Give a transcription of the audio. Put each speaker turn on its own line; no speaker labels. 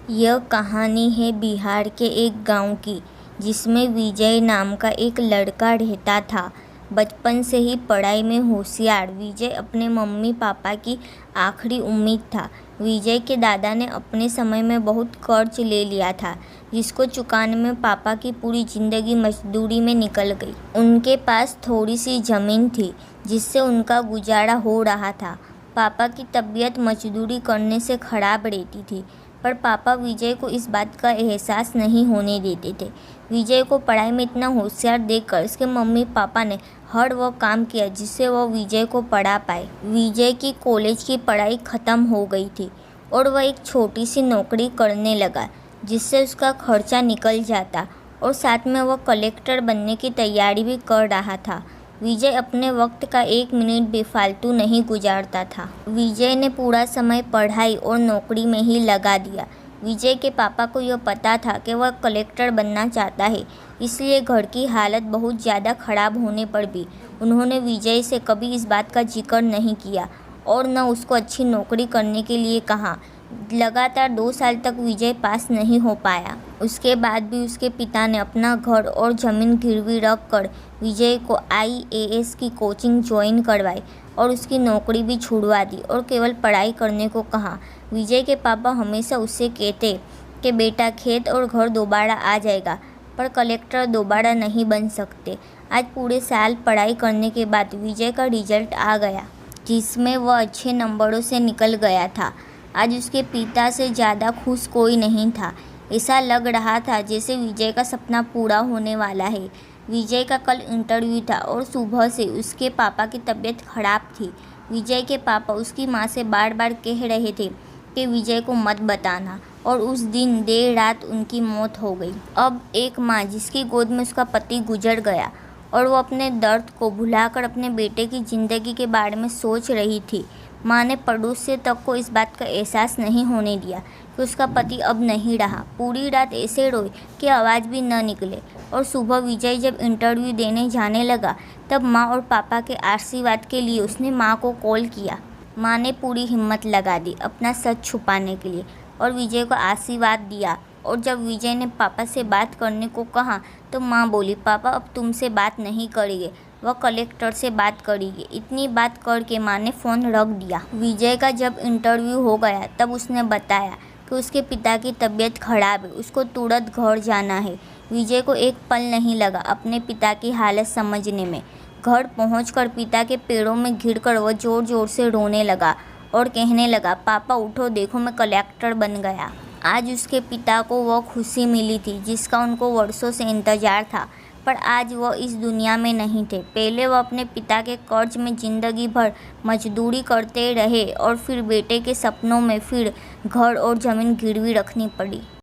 यह कहानी है बिहार के एक गांव की, जिसमें विजय नाम का एक लड़का रहता था। बचपन से ही पढ़ाई में होशियार विजय अपने मम्मी पापा की आखिरी उम्मीद था। विजय के दादा ने अपने समय में बहुत कर्ज ले लिया था, जिसको चुकाने में पापा की पूरी जिंदगी मजदूरी में निकल गई। उनके पास थोड़ी सी जमीन थी, जिससे उनका गुजारा हो रहा था। पापा की तबीयत मजदूरी करने से खराब रहती थी, पर पापा विजय को इस बात का एहसास नहीं होने देते थे। विजय को पढ़ाई में इतना होशियार देखकर उसके मम्मी पापा ने हर वह काम किया जिससे वह विजय को पढ़ा पाए। विजय की कॉलेज की पढ़ाई ख़त्म हो गई थी और वह एक छोटी सी नौकरी करने लगा, जिससे उसका खर्चा निकल जाता और साथ में वह कलेक्टर बनने की तैयारी भी कर रहा था। विजय अपने वक्त का एक मिनट बेफालतू नहीं गुजारता था। विजय ने पूरा समय पढ़ाई और नौकरी में ही लगा दिया। विजय के पापा को यह पता था कि वह कलेक्टर बनना चाहता है, इसलिए घर की हालत बहुत ज़्यादा खराब होने पर भी उन्होंने विजय से कभी इस बात का जिक्र नहीं किया और न उसको अच्छी नौकरी करने के लिए कहा। लगातार 2 साल तक विजय पास नहीं हो पाया। उसके बाद भी उसके पिता ने अपना घर और ज़मीन गिरवी रख कर विजय को IAS की कोचिंग ज्वाइन करवाई और उसकी नौकरी भी छुड़वा दी और केवल पढ़ाई करने को कहा। विजय के पापा हमेशा उससे कहते कि बेटा, खेत और घर दोबारा आ जाएगा, पर कलेक्टर दोबारा नहीं बन सकते। आज पूरे साल पढ़ाई करने के बाद विजय का रिजल्ट आ गया, जिसमें वह अच्छे नंबरों से निकल गया था। आज उसके पिता से ज़्यादा खुश कोई नहीं था। ऐसा लग रहा था जैसे विजय का सपना पूरा होने वाला है। विजय का कल इंटरव्यू था और सुबह से उसके पापा की तबीयत खराब थी। विजय के पापा उसकी माँ से बार बार कह रहे थे कि विजय को मत बताना, और उस दिन देर रात उनकी मौत हो गई। अब एक माँ जिसकी गोद में उसका पति गुजर गया और वो अपने दर्द को भुलाकर अपने बेटे की ज़िंदगी के बारे में सोच रही थी। माँ ने पड़ोसी तक को इस बात का एहसास नहीं होने दिया कि उसका पति अब नहीं रहा। पूरी रात ऐसे रोई कि आवाज़ भी न निकले, और सुबह विजय जब इंटरव्यू देने जाने लगा तब माँ और पापा के आशीर्वाद के लिए उसने माँ को कॉल किया। माँ ने पूरी हिम्मत लगा दी अपना सच छुपाने के लिए और विजय को आशीर्वाद दिया। और जब विजय ने पापा से बात करने को कहा तो माँ बोली, पापा अब तुमसे बात नहीं करेंगे, वह कलेक्टर से बात करेगी। इतनी बात करके माँ ने फ़ोन रख दिया। विजय का जब इंटरव्यू हो गया तब उसने बताया कि उसके पिता की तबीयत खराब है, उसको तुरंत घर जाना है। विजय को एक पल नहीं लगा अपने पिता की हालत समझने में। घर पहुंचकर पिता के पैरों में गिरकर वह ज़ोर ज़ोर से रोने लगा और कहने लगा, पापा उठो, देखो मैं कलेक्टर बन गया। आज उसके पिता को वह खुशी मिली थी जिसका उनको वर्षों से इंतज़ार था, पर आज वह इस दुनिया में नहीं थे। पहले वह अपने पिता के कर्ज में ज़िंदगी भर मजदूरी करते रहे और फिर बेटे के सपनों में फिर घर और ज़मीन गिरवी रखनी पड़ी।